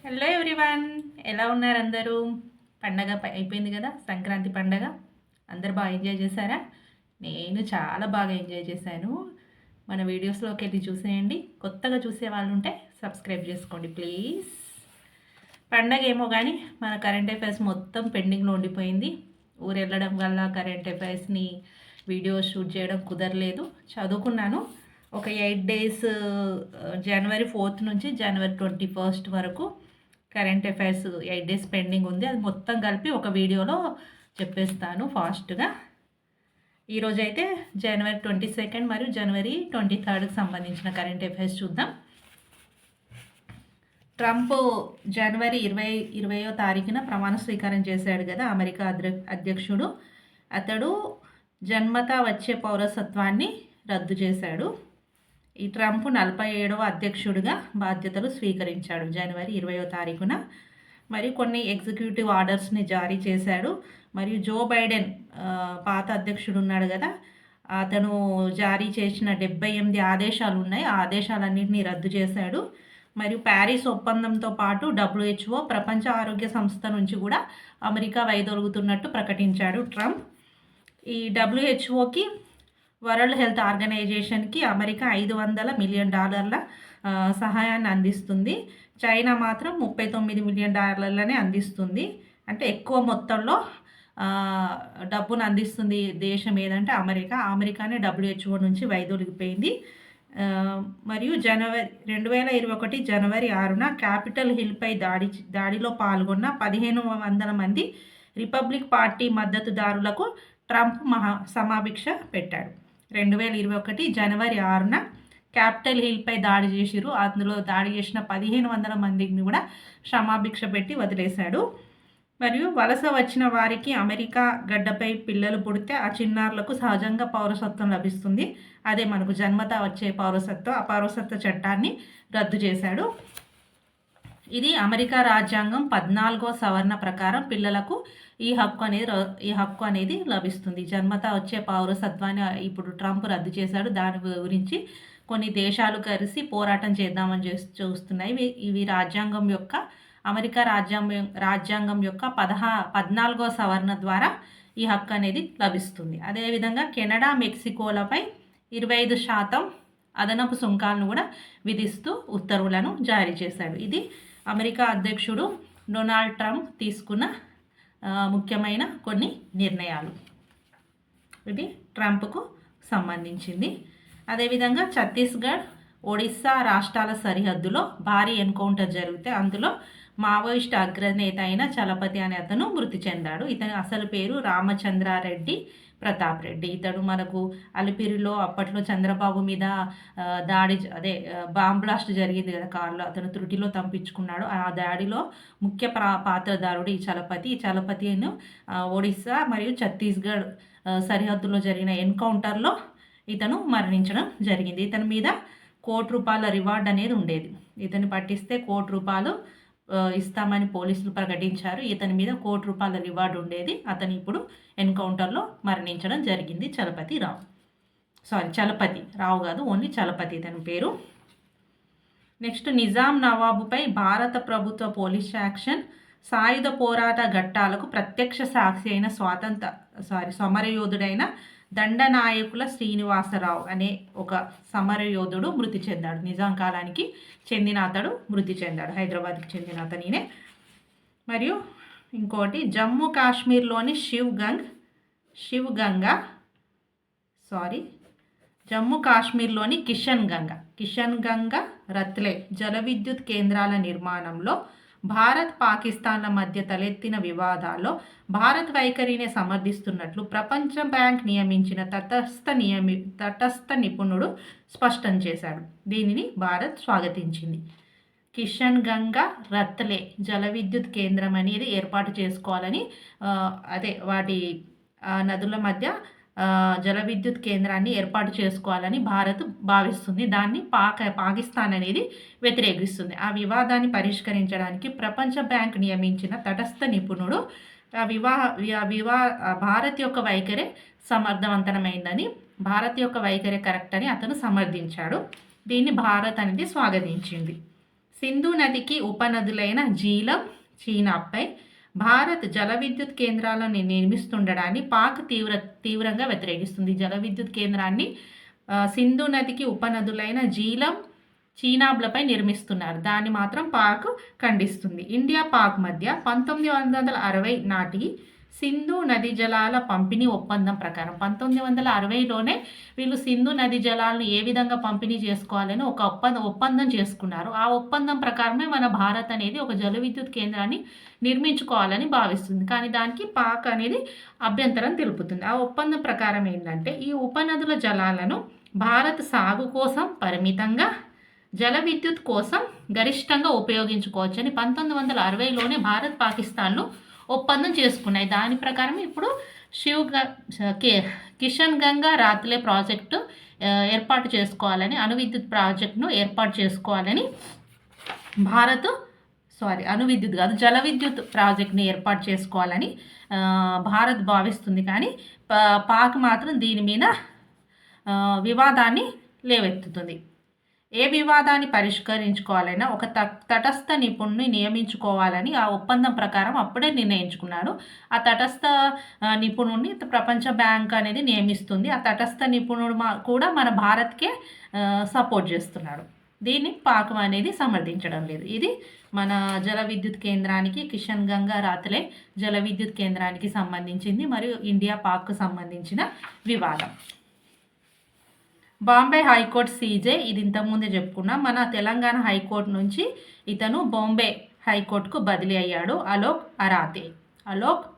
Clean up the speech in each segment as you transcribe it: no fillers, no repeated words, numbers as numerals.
Hello everyone, ఎలా ఉన్నారు అందరూ? పండగ అయిపోయింది కదా, సంక్రాంతి పండగ. అందరు బాగా ఎంజాయ్ చేశారా? నేను చాలా బాగా ఎంజాయ్ చేశాను. మన వీడియోస్లోకి వెళ్ళి చూసేయండి. కొత్తగా చూసే వాళ్ళు ఉంటే సబ్స్క్రైబ్ చేసుకోండి ప్లీజ్. పండగ ఏమో కానీ మన కరెంట్ అఫైర్స్ మొత్తం పెండింగ్లో ఉండిపోయింది. ఊరు వెళ్ళడం వల్ల కరెంట్ అఫైర్స్ని వీడియో షూట్ చేయడం కుదరలేదు. చదువుకున్నాను ఒక 8 డేస్, జనవరి 4 నుంచి జనవరి 21 వరకు కరెంట్ అఫైర్స్ 8 డేస్ పెండింగ్ ఉంది. అది మొత్తం కలిపి ఒక వీడియోలో చెప్పేస్తాను ఫాస్ట్గా. ఈరోజైతే జనవరి 22 మరియు జనవరి 23కి సంబంధించిన కరెంట్ అఫైర్స్ చూద్దాం. ట్రంప్ జనవరి 20వ తారీఖున ప్రమాణ స్వీకారం చేశాడు కదా, అమెరికా అధ్యక్షుడు. అతడు జన్మతా వచ్చే పౌరసత్వాన్ని రద్దు చేశాడు. ఈ ట్రంప్ 47వ అధ్యక్షుడిగా బాధ్యతలు స్వీకరించాడు జనవరి 20వ తారీఖున. మరి కొన్ని ఎగ్జిక్యూటివ్ ఆర్డర్స్ని జారీ చేశాడు. మరియు జో బైడెన్, పాత అధ్యక్షుడు ఉన్నాడు కదా, అతను జారీ చేసిన 78 ఆదేశాలు ఉన్నాయి. ఆ ఆదేశాలన్నింటినీ రద్దు చేశాడు. మరియు ప్యారిస్ ఒప్పందంతో పాటు WHO, ప్రపంచ ఆరోగ్య సంస్థ నుంచి కూడా అమెరికా వైదొలుగుతున్నట్టు ప్రకటించాడు ట్రంప్. ఈ WHOకి, వరల్డ్ హెల్త్ ఆర్గనైజేషన్కి అమెరికా $500 మిలియన్ సహాయాన్ని అందిస్తుంది. చైనా మాత్రం $39 మిలియన్ అందిస్తుంది. అంటే ఎక్కువ మొత్తంలో డబ్బును అందిస్తుంది దేశం ఏదంటే అమెరికానే WHO నుంచి వైదొలిగిపోయింది. మరియు 2021 జనవరి 6న క్యాపిటల్ హిల్పై దాడిలో పాల్గొన్న 1500 మంది రిపబ్లిక్ పార్టీ మద్దతుదారులకు ట్రంప్ సమాభిక్ష పెట్టాడు. 2021 జనవరి 6న క్యాపిటల్ హిల్పై దాడి చేసిరు. అందులో దాడి చేసిన 1500 మందిని కూడా క్షమాభిక్ష పెట్టి వదిలేశాడు. మరియు వలస వచ్చిన వారికి అమెరికా గడ్డపై పిల్లలు పుడితే ఆ చిన్నారులకు సహజంగా పౌరసత్వం లభిస్తుంది. అదే మనకు జన్మతా వచ్చే పౌరసత్వం. ఆ పౌరసత్వ చట్టాన్ని రద్దు చేశాడు. ఇది అమెరికా రాజ్యాంగం 14వ సవరణ ప్రకారం పిల్లలకు ఈ హక్కు అనేది లభిస్తుంది. జన్మతా వచ్చే పౌరసత్వాన్ని ఇప్పుడు ట్రంప్ రద్దు చేశాడు. దాని గురించి కొన్ని దేశాలు కలిసి పోరాటం చేద్దామని చూస్తున్నాయి. ఇవి అమెరికా రాజ్యాంగం యొక్క 14వ సవరణ ద్వారా ఈ హక్కు అనేది లభిస్తుంది. అదేవిధంగా కెనడా, మెక్సికోలపై 25% అదనపు సుంకాలను కూడా విధిస్తూ ఉత్తర్వులను జారీ చేశాడు. ఇది అమెరికా అధ్యక్షుడు డొనాల్డ్ ట్రంప్ తీసుకున్న ముఖ్యమైన కొన్ని నిర్ణయాలు. ఇది ట్రంప్కు సంబంధించింది. అదేవిధంగా ఛత్తీస్గఢ్, ఒడిస్సా రాష్ట్రాల సరిహద్దులో భారీ ఎన్కౌంటర్ జరిగితే అందులో మావోయిస్ట్ అగ్రనేత అయిన చలపతి అనే అతను మృతి చెందాడు. ఇతని అసలు పేరు రామచంద్రారెడ్డి ప్రతాప్ రెడ్డి. ఇతడు మనకు అలిపిరిలో అప్పట్లో చంద్రబాబు మీద బాంబ్ బ్లాస్ట్ జరిగింది కదా కారులో, అతను త్రుటిలో తప్పించుకున్నాడు. ఆ దాడిలో ముఖ్య పాత్రధారుడు ఈ చలపతి. ఈ చలపతిను ఒడిస్సా మరియు ఛత్తీస్గఢ్ సరిహద్దులో జరిగిన ఎన్కౌంటర్లో ఇతను మరణించడం జరిగింది. ఇతని మీద ₹1,00,00,000 రివార్డ్ అనేది ఉండేది. ఇతన్ని పట్టిస్తే ₹1,00,00,000 ఇస్తామని పోలీసులు ప్రకటించారు. ఇతని మీద ₹1,00,00,000 రివార్డు ఉండేది. అతను ఇప్పుడు ఎన్కౌంటర్లో మరణించడం జరిగింది. చలపతి రావు కాదు, ఓన్లీ చలపతి ఇతని పేరు. నెక్స్ట్, నిజాం నవాబుపై భారత ప్రభుత్వ పోలీస్ యాక్షన్. సాయుధ పోరాట ఘట్టాలకు ప్రత్యక్ష సాక్షి అయిన సమరయోధుడైన దండనాయకుల శ్రీనివాసరావు అనే ఒక సమరయోధుడు మృతి చెందాడు. నిజాం కాలానికి చెందిన అతడు మృతి చెందాడు. హైదరాబాద్కి చెందిన అతనినే. మరియు ఇంకోటి, జమ్మూ కాశ్మీర్లోని జమ్మూ కాశ్మీర్లోని కిషన్ గంగా రత్లే జల విద్యుత్ కేంద్రాల నిర్మాణంలో భారత్, పాకిస్తాన్ల మధ్య తలెత్తిన వివాదాల్లో భారత్ వైఖరిని సమర్థిస్తున్నట్లు ప్రపంచ బ్యాంక్ నియమించిన తటస్థ నిపుణుడు స్పష్టం చేశాడు. దీనిని భారత్ స్వాగతించింది. కిషన్ గంగా రత్లే జల విద్యుత్ కేంద్రం అనేది ఏర్పాటు చేసుకోవాలని, వాటి నదుల మధ్య జల విద్యుత్ కేంద్రాన్ని ఏర్పాటు చేసుకోవాలని భారత్ భావిస్తుంది. దాన్ని పాకిస్తాన్ అనేది వ్యతిరేకిస్తుంది. ఆ వివాదాన్ని పరిష్కరించడానికి ప్రపంచ బ్యాంక్ నియమించిన తటస్థ నిపుణుడు భారత్ యొక్క వైఖరి సమర్థవంతమైందని, భారత్ యొక్క వైఖరి కరెక్ట్ అని అతను సమర్థించాడు. దీన్ని భారత్ అనేది స్వాగతించింది. సింధు నదికి ఉపనదులైన జీలం, చీనాబ్పై భారత్ జల విద్యుత్ కేంద్రాలను నిర్మిస్తుండడాన్ని పాక్ తీవ్రంగా వ్యతిరేకిస్తుంది. జల విద్యుత్ కేంద్రాన్ని సింధు నదికి ఉపనదులైన జీలం, చీనాబ్లపై నిర్మిస్తున్నారు. దాన్ని మాత్రం పాక్ ఖండిస్తుంది. ఇండియా పాక్ మధ్య 1960 నాటి సింధు నది జలాల పంపిణీ ఒప్పందం ప్రకారం 1960లోనే వీళ్ళు సింధు నది జలాలను ఏ విధంగా పంపిణీ చేసుకోవాలని ఒక ఒప్పందం చేసుకున్నారు. ఆ ఒప్పందం ప్రకారమే మన భారత్ అనేది ఒక జల విద్యుత్ కేంద్రాన్ని నిర్మించుకోవాలని భావిస్తుంది. కానీ దానికి పాక్ అనేది అభ్యంతరం తెలుపుతుంది. ఆ ఒప్పందం ప్రకారం ఏంటంటే ఈ ఉపనదుల జలాలను భారత్ సాగు కోసం పరిమితంగా, జల విద్యుత్ కోసం గరిష్టంగా ఉపయోగించుకోవచ్చని 1960లోనే భారత్, పాకిస్తాన్లు ఒప్పందం చేసుకున్నాయి. దాని ప్రకారం ఇప్పుడు కిషన్ గంగా రాత్లే ప్రాజెక్టు ఏర్పాటు చేసుకోవాలని, అణు విద్యుత్ ప్రాజెక్టును ఏర్పాటు చేసుకోవాలని అణు విద్యుత్ కాదు, జల విద్యుత్ ప్రాజెక్ట్ని ఏర్పాటు చేసుకోవాలని భారత్ భావిస్తుంది. కానీ పాక్ మాత్రం దీని మీద వివాదాన్ని లేవెత్తుతుంది. ఏ వివాదాన్ని పరిష్కరించుకోవాలైనా ఒక తటస్థ నిపుణుని నియమించుకోవాలని ఆ ఒప్పందం ప్రకారం అప్పుడే నిర్ణయించుకున్నాడు. ఆ తటస్థ నిపుణుడిని ప్రపంచ బ్యాంక్ అనేది నియమిస్తుంది. ఆ తటస్థ నిపుణుడు కూడా మన భారత్కే సపోర్ట్ చేస్తున్నాడు. దీన్ని పాక్ అనేది సమర్థించడం లేదు. ఇది మన జల విద్యుత్ కేంద్రానికి, కిషన్ గంగా రాత్లే జల విద్యుత్ కేంద్రానికి సంబంధించింది మరియు ఇండియా పాక్కు సంబంధించిన వివాదం. బాంబే హైకోర్టు సీజే, ఇది ఇంతకుముందే చెప్పుకున్నాం. మన తెలంగాణ హైకోర్టు నుంచి ఇతను బాంబే హైకోర్టుకు బదిలీ అయ్యాడు. అలోక్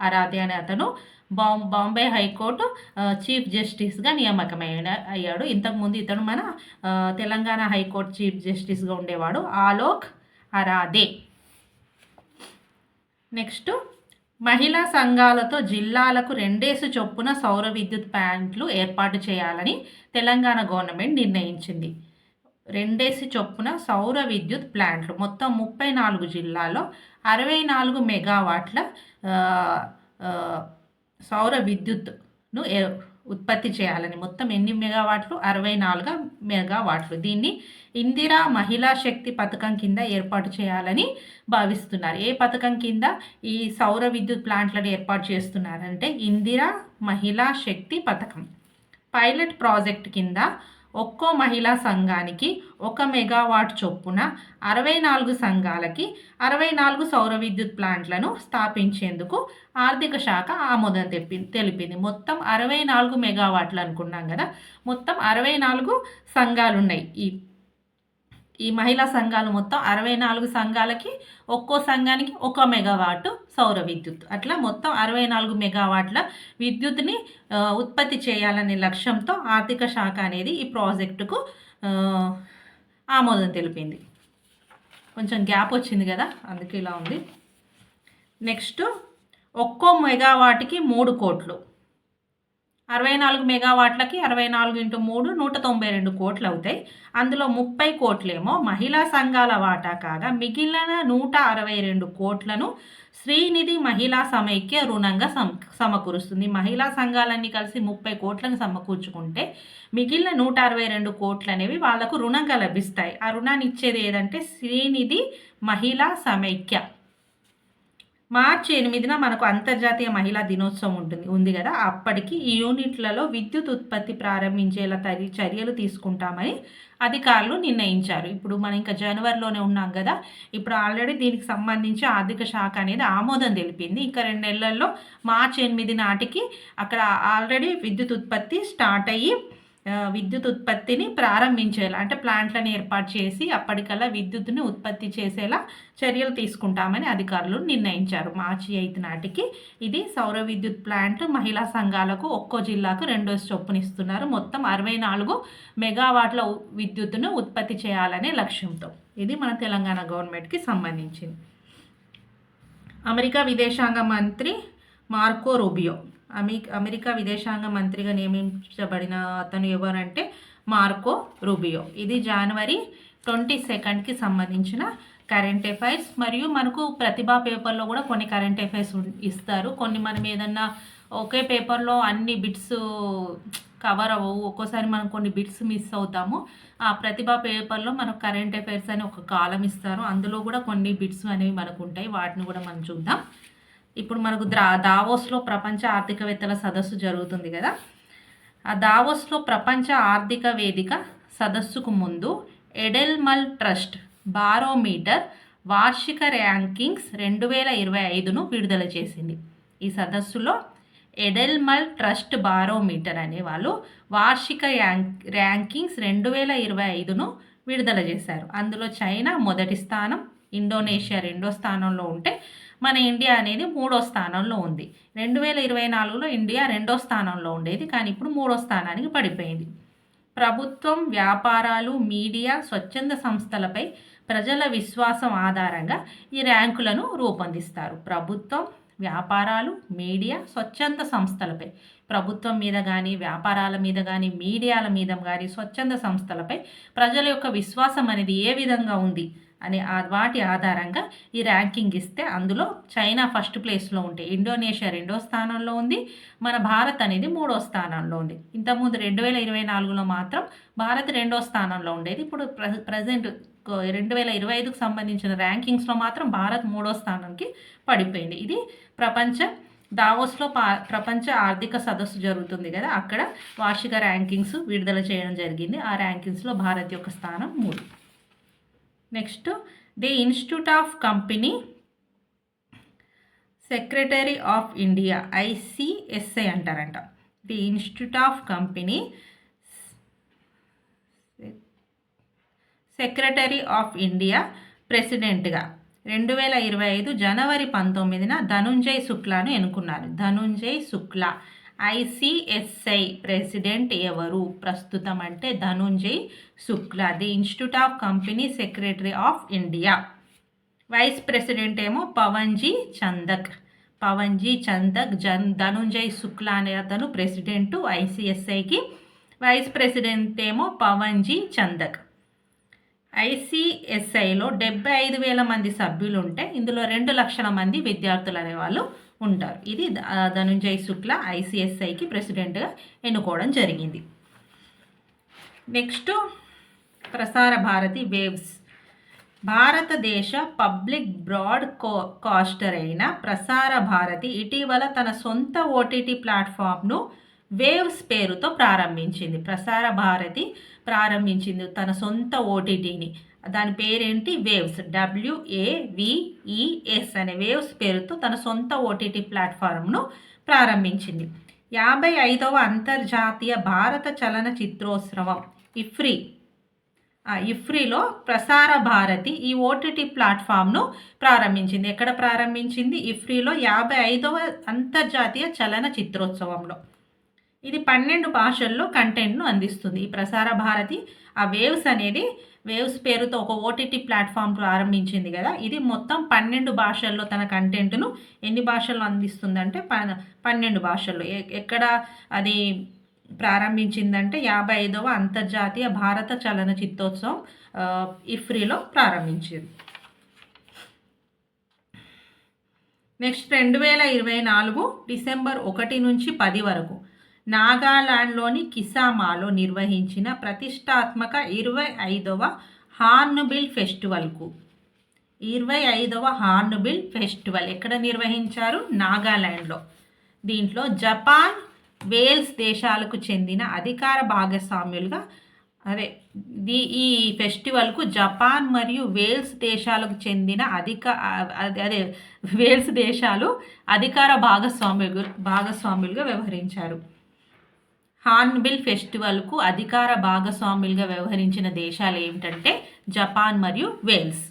అరాతే అనే అతను బాంబే హైకోర్టు చీఫ్ జస్టిస్గా అయ్యాడు. ఇంతకుముందు ఇతను మన తెలంగాణ హైకోర్టు చీఫ్ జస్టిస్గా ఉండేవాడు, అలోక్ అరాదే. నెక్స్ట్, మహిళా సంఘాలతో జిల్లాలకు 2 చొప్పున సౌర విద్యుత్ ప్లాంట్లు ఏర్పాటు చేయాలని తెలంగాణ గవర్నమెంట్ నిర్ణయించింది. 2 చొప్పున సౌర విద్యుత్ ప్లాంట్లు మొత్తం 34 జిల్లాల్లో 64 మెగావాట్ల సౌర విద్యుత్ను ఉత్పత్తి చేయాలని. మొత్తం ఎన్ని మెగావాట్లు? 64 మెగావాట్లు. దీన్ని ఇందిరా మహిళా శక్తి పథకం కింద ఏర్పాటు చేయాలని భావిస్తున్నారు. ఏ పథకం కింద ఈ సౌర విద్యుత్ ప్లాంట్లను ఏర్పాటు చేస్తున్నారంటే ఇందిరా మహిళా శక్తి పథకం. పైలట్ ప్రాజెక్ట్ కింద ఒక్కో మహిళా సంఘానికి 1 మెగావాట్ చొప్పున 64 సంఘాలకి 64 సౌర విద్యుత్ ప్లాంట్లను స్థాపించేందుకు ఆర్థిక శాఖ ఆమోదం తెలిపింది. మొత్తం 64 మెగావాట్లు అనుకున్నాం కదా, మొత్తం 64 సంఘాలు ఉన్నాయి. ఈ మహిళా సంఘాలు మొత్తం 64 సంఘాలకి ఒక్కో సంఘానికి 1 మెగావాట్ సౌర విద్యుత్, అట్లా మొత్తం 64 మెగావాట్ల విద్యుత్ని ఉత్పత్తి చేయాలనే లక్ష్యంతో ఆర్థిక శాఖ అనేది ఈ ప్రాజెక్టుకు ఆమోదం తెలిపింది. కొంచెం గ్యాప్ వచ్చింది కదా, అందుకే ఇలా ఉంది. నెక్స్ట్, ఒక్కో మెగావాట్కి 3 కోట్లు. 64 మెగావాట్లకి 64 × 3 192 కోట్లు అవుతాయి. అందులో 30 కోట్లేమో మహిళా సంఘాల వాటా కాగా మిగిలిన 162 కోట్లను శ్రీనిధి మహిళా సమైక్య రుణంగా సమకూరుస్తుంది. మహిళా సంఘాలన్నీ కలిసి 30 కోట్లను సమకూర్చుకుంటే మిగిలిన 162 కోట్లు అనేవి వాళ్లకు రుణంగా లభిస్తాయి. ఆ రుణాన్ని ఇచ్చేది ఏదంటే శ్రీనిధి మహిళా సమైక్య. మార్చి 8న మనకు అంతర్జాతీయ మహిళా దినోత్సవం ఉంది కదా, అప్పటికి ఈ యూనిట్లలో విద్యుత్ ఉత్పత్తి ప్రారంభించేలా చర్యలు తీసుకుంటామని అధికారులు నిర్ణయించారు. ఇప్పుడు మనం ఇంకా జనవరిలోనే ఉన్నాం కదా, ఇప్పుడు ఆల్రెడీ దీనికి సంబంధించి ఆర్థిక శాఖ అనేది ఆమోదం తెలిపింది. ఇంకా 2 నెలల్లో మార్చి 8 నాటికి అక్కడ ఆల్రెడీ విద్యుత్ ఉత్పత్తి స్టార్ట్ అయ్యి విద్యుత్ ఉత్పత్తిని ప్రారంభించేలా, అంటే ప్లాంట్లను ఏర్పాటు చేసి అప్పటికల్లా విద్యుత్తుని ఉత్పత్తి చేసేలా చర్యలు తీసుకుంటామని అధికారులు నిర్ణయించారు. మార్చి 8 నాటికి ఇది సౌర విద్యుత్ ప్లాంట్ మహిళా సంఘాలకు ఒక్కో జిల్లాకు 2 చొప్పున ఇస్తున్నారు. మొత్తం 64 మెగావాట్ల విద్యుత్తును ఉత్పత్తి చేయాలనే లక్ష్యంతో. ఇది మన తెలంగాణ గవర్నమెంట్కి సంబంధించింది. అమెరికా విదేశాంగ మంత్రి మార్కో రూబియో, అమెరికా విదేశాంగ మంత్రిగా నియమించబడిన అతను ఎవరంటే మార్కో రూబియో. ఇది జనవరి 22కి సంబంధించిన కరెంట్ అఫైర్స్. మరియు మనకు ప్రతిభా పేపర్లో కూడా కొన్ని కరెంట్ అఫైర్స్ ఇస్తారు. కొన్ని మనం ఏదన్నా ఒకే పేపర్లో అన్ని బిట్స్ కవర్ అవ్వవు. ఒక్కోసారి మనం కొన్ని బిట్స్ మిస్ అవుతాము. ఆ ప్రతిభ పేపర్లో మనకు కరెంట్ అఫైర్స్ అని ఒక కాలం ఇస్తారు. అందులో కూడా కొన్ని బిట్స్ అనేవి మనకు ఉంటాయి. వాటిని కూడా మనం చూద్దాం. ఇప్పుడు మనకు దావోస్లో ప్రపంచ ఆర్థికవేత్తల సదస్సు జరుగుతుంది కదా. ఆ దావోస్లో ప్రపంచ ఆర్థిక వేదిక సదస్సుకు ముందు ఎడెల్మల్ ట్రస్ట్ బారోమీటర్ వార్షిక ర్యాంకింగ్స్ 2025ను విడుదల చేసింది. ఈ సదస్సులో ఎడెల్మల్ ట్రస్ట్ బారోమీటర్ అనే వాళ్ళు వార్షిక ర్యాంకింగ్స్ 2025ను విడుదల చేశారు. అందులో చైనా మొదటి స్థానం, ఇండోనేషియా రెండో స్థానంలో ఉంటే మన ఇండియా అనేది మూడో స్థానంలో ఉంది. 2024లో ఇండియా రెండో స్థానంలో ఉండేది, కానీ ఇప్పుడు మూడో స్థానానికి పడిపోయింది. ప్రభుత్వం, వ్యాపారాలు, మీడియా, స్వచ్ఛంద సంస్థలపై ప్రజల విశ్వాసం ఆధారంగా ఈ ర్యాంకులను రూపొందిస్తారు. ప్రభుత్వం, వ్యాపారాలు, మీడియా, స్వచ్ఛంద సంస్థలపై, ప్రభుత్వం మీద కానీ, వ్యాపారాల మీద కానీ, మీడియాల మీద కానీ, స్వచ్ఛంద సంస్థలపై ప్రజల యొక్క విశ్వాసం అనేది ఏ విధంగా ఉంది అనే వాటి ఆధారంగా ఈ ర్యాంకింగ్ ఇస్తే అందులో చైనా ఫస్ట్ ప్లేస్లో ఉంటే ఇండోనేషియా రెండో స్థానంలో ఉంది, మన భారత్ అనేది మూడో స్థానంలో ఉంది. ఇంతకుముందు 2024లో మాత్రం భారత్ రెండో స్థానంలో ఉండేది. ఇప్పుడు ప్రజెంట్ 2025కు సంబంధించిన ర్యాంకింగ్స్లో మాత్రం భారత్ మూడో స్థానానికి పడిపోయింది. ఇది దావోస్లో ప్రపంచ ఆర్థిక సదస్సు జరుగుతుంది కదా, అక్కడ వార్షిక ర్యాంకింగ్స్ విడుదల చేయడం జరిగింది. ఆ ర్యాంకింగ్స్లో భారత్ యొక్క స్థానం 3. Next, the Institute of Company Secretary of India, ICSI అంటారంట. The Institute of Company Secretary of India ప్రెసిడెంట్గా 2025 జనవరి 19న ధనుంజయ్ శుక్లాను ఎన్నుకున్నారు. ధనుంజయ్ శుక్లా. ICSI ప్రెసిడెంట్ ఎవరు ప్రస్తుతం అంటే Dhananjay Shukla, the Institute of Company Secretary of India. Vice president ఏమో పవన్జీ చందక్. ధనుంజయ్ శుక్లా అనే అతను ప్రెసిడెంట్ ICSIకి, వైస్ ప్రెసిడెంట్ ఏమో పవన్జీ చందక్. ICSIలో 75,000 మంది సభ్యులు ఉంటే ఇందులో 2 లక్షల మంది విద్యార్థులు అనేవాళ్ళు ఉంటారు. ఇది ధనుంజయ్ శుక్లా ICSIకి ప్రెసిడెంట్గా ఎన్నుకోవడం జరిగింది. Next, Prasar Bharati waves. భారతదేశ పబ్లిక్ బ్రాడ్కాస్టర్ అయిన ప్రసార భారతి ఇటీవల తన సొంత OTT ప్లాట్ఫామ్ను వేవ్స్ పేరుతో ప్రారంభించింది. ప్రసార భారతి ప్రారంభించింది తన సొంత OTTని. దాని పేరేంటి? వేవ్స్. WAVES అనే వేవ్స్ పేరుతో తన సొంత OTT ప్లాట్ఫామ్ను ప్రారంభించింది. 55వ అంతర్జాతీయ భారత చలనచిత్రోత్సవం ఇఫ్రీలో ప్రసార భారతి ఈ OTT ప్లాట్ఫామ్ను ప్రారంభించింది. ఎక్కడ ప్రారంభించింది? ఇఫ్రీలో 55వ అంతర్జాతీయ చలనచిత్రోత్సవంలో. ఇది 12 భాషల్లో కంటెంట్ను అందిస్తుంది. ఈ ప్రసార భారతి ఆ వేవ్స్ పేరుతో ఒక OTT ప్లాట్ఫామ్ ప్రారంభించింది కదా, ఇది మొత్తం 12 భాషల్లో తన కంటెంట్ను ఎన్ని భాషల్లో అందిస్తుందంటే 12 భాషల్లో. ఎక్కడ అది ప్రారంభించిందంటే 55వ అంతర్జాతీయ భారత చలనచిత్రోత్సవం ఇఫ్రీలో ప్రారంభించింది. నెక్స్ట్, 2024 డిసెంబర్ 1 నుంచి 10 వరకు నాగాలాండ్లోని కిసామాలో నిర్వహించిన ప్రతిష్టాత్మక 25వ హార్న్బిల్ ఫెస్టివల్ ఎక్కడ నిర్వహించారు? నాగాలాండ్లో. దీంట్లో జపాన్, వేల్స్ దేశాలకు చెందిన అధికార భాగస్వాములుగా ఈ ఫెస్టివల్కు జపాన్ మరియు వేల్స్ దేశాలకు చెందిన వేల్స్ దేశాలు అధికార భాగస్వాములుగా వ్యవహరించారు. హార్న్బిల్ ఫెస్టివల్కు అధికార భాగస్వాములుగా వ్యవహరించిన దేశాలు ఏమిటంటే జపాన్ మరియు వేల్స్.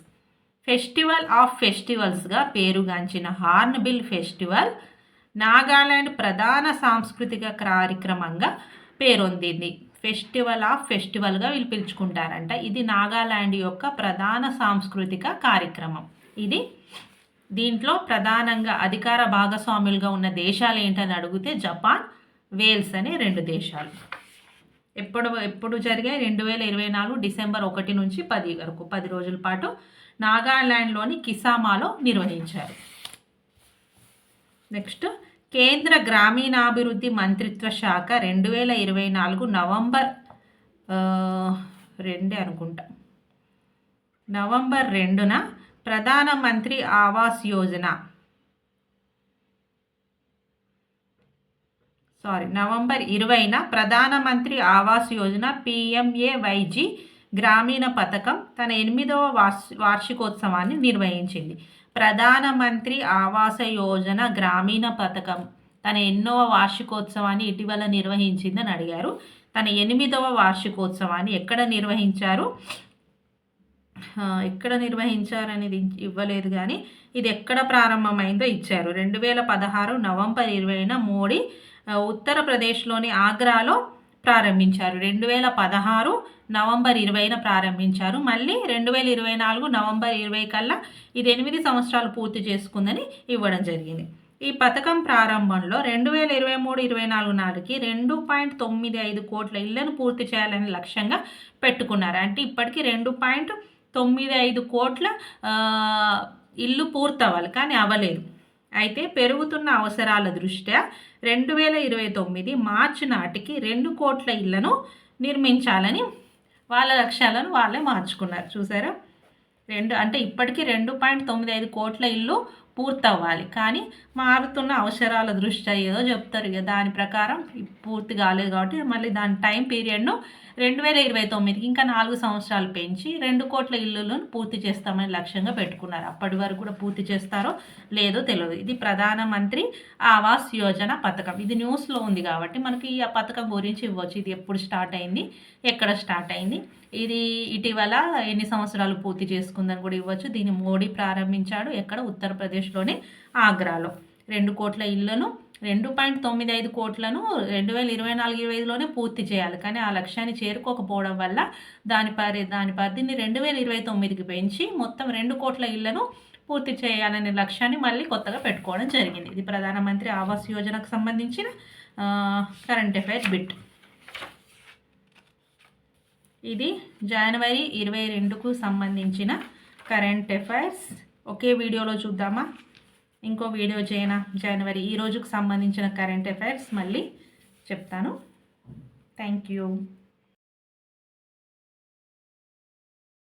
ఫెస్టివల్ ఆఫ్ ఫెస్టివల్స్గా పేరుగాంచిన హార్న్బిల్ ఫెస్టివల్ నాగాలాండ్ ప్రధాన సాంస్కృతిక కార్యక్రమంగా పేరొందింది. ఫెస్టివల్ ఆఫ్ ఫెస్టివల్గా వీళ్ళు పిలుచుకుంటారంట. ఇది నాగాలాండ్ యొక్క ప్రధాన సాంస్కృతిక కార్యక్రమం. దీంట్లో ప్రధానంగా అధికార భాగస్వాములుగా ఉన్న దేశాలు ఏంటని అడిగితే జపాన్, వేల్స్ అనే 2 దేశాలు. ఎప్పుడు జరిగాయి? 2024 డిసెంబర్ 1 నుంచి 10 వరకు 10 రోజుల పాటు నాగాలాండ్లోని కిసామాలో నిర్వహించారు. నెక్స్ట్, కేంద్ర గ్రామీణాభివృద్ధి మంత్రిత్వ శాఖ 2024 నవంబర్ 2 అనుకుంటా, నవంబర్ 2న ప్రధానమంత్రి ఆవాస్ యోజన నవంబర్ 20న ప్రధానమంత్రి ఆవాస్ యోజన PMAYG గ్రామీణ పథకం తన 8వ వార్షికోత్సవాన్ని నిర్వహించింది. ప్రధానమంత్రి ఆవాస యోజన గ్రామీణ పథకం తన ఎన్నవ వార్షికోత్సవాన్ని ఇటీవల నిర్వహించిందని అడిగారు. తన 8వ వార్షికోత్సవాన్ని ఎక్కడ నిర్వహించారు అనేది ఇవ్వలేదు, కానీ ఇది ఎక్కడ ప్రారంభమైందో ఇచ్చారు. 2016 నవంబర్ 20న మోడీ ఉత్తరప్రదేశ్లోని ఆగ్రాలో ప్రారంభించారు. 2016 నవంబర్ 20న ప్రారంభించారు. మళ్ళీ 2024 నవంబర్ 20 కల్లా ఇది 8 సంవత్సరాలు పూర్తి చేసుకుందని ఇవ్వడం జరిగింది. ఈ పథకం ప్రారంభంలో 2023-24 నాటికి 2.95 కోట్ల ఇళ్లను పూర్తి చేయాలని లక్ష్యంగా పెట్టుకున్నారు. అంటే ఇప్పటికీ 2.95 కోట్ల ఇల్లు పూర్తవ్వాలి, కానీ అవ్వలేదు. అయితే పెరుగుతున్న అవసరాల దృష్ట్యా 2029 మార్చి నాటికి 2 కోట్ల ఇళ్లను నిర్మించాలని వాళ్ళ లక్ష్యాలను వాళ్ళే మార్చుకున్నారు. చూసారా, అంటే ఇప్పటికీ 2.95 కోట్ల ఇల్లు పూర్తవ్వాలి, కానీ మారుతున్న అవసరాల దృష్ట్యా ఏదో చెప్తారు ఇక దాని ప్రకారం పూర్తి కాలేదు. కాబట్టి మళ్ళీ దాని టైం పీరియడ్ను 2029కి ఇంకా 4 సంవత్సరాలు పెంచి 2 కోట్ల ఇల్లులను పూర్తి చేస్తామని లక్ష్యంగా పెట్టుకున్నారు. అప్పటి వరకు కూడా పూర్తి చేస్తారో లేదో తెలియదు. ఇది ప్రధానమంత్రి ఆవాస్ యోజన పథకం. ఇది న్యూస్లో ఉంది కాబట్టి మనకి ఈ పథకం గురించి ఇవ్వచ్చు. ఇది ఎప్పుడు స్టార్ట్ అయింది, ఎక్కడ స్టార్ట్ అయింది, ఇది ఇటీవల ఎన్ని సంవత్సరాలు పూర్తి చేసుకుందని కూడా ఇవ్వచ్చు. దీన్ని మోడీ ప్రారంభించాడు. ఎక్కడ? ఉత్తరప్రదేశ్లోని ఆగ్రాలో. 2 కోట్ల ఇళ్లను 2.95 కోట్లను 2024-25లోనే పూర్తి చేయాలి, కానీ ఆ లక్ష్యాన్ని చేరుకోకపోవడం వల్ల దాని పరిధిని 2029కి పెంచి మొత్తం 2 కోట్ల ఇళ్లను పూర్తి చేయాలనే లక్ష్యాన్ని మళ్ళీ కొత్తగా పెట్టుకోవడం జరిగింది. ఇది ప్రధానమంత్రి ఆవాస్ యోజనకు సంబంధించిన కరెంట్ అఫైర్స్ బిట్. ఇది జనవరి 22కు సంబంధించిన కరెంట్ అఫైర్స్. ఒకే వీడియోలో చూద్దామా? ఇంకో వీడియో చేయనా? జనవరి ఈ రోజుకు సంబంధించిన కరెంట్ అఫైర్స్ మళ్ళీ చెప్తాను. Thank you.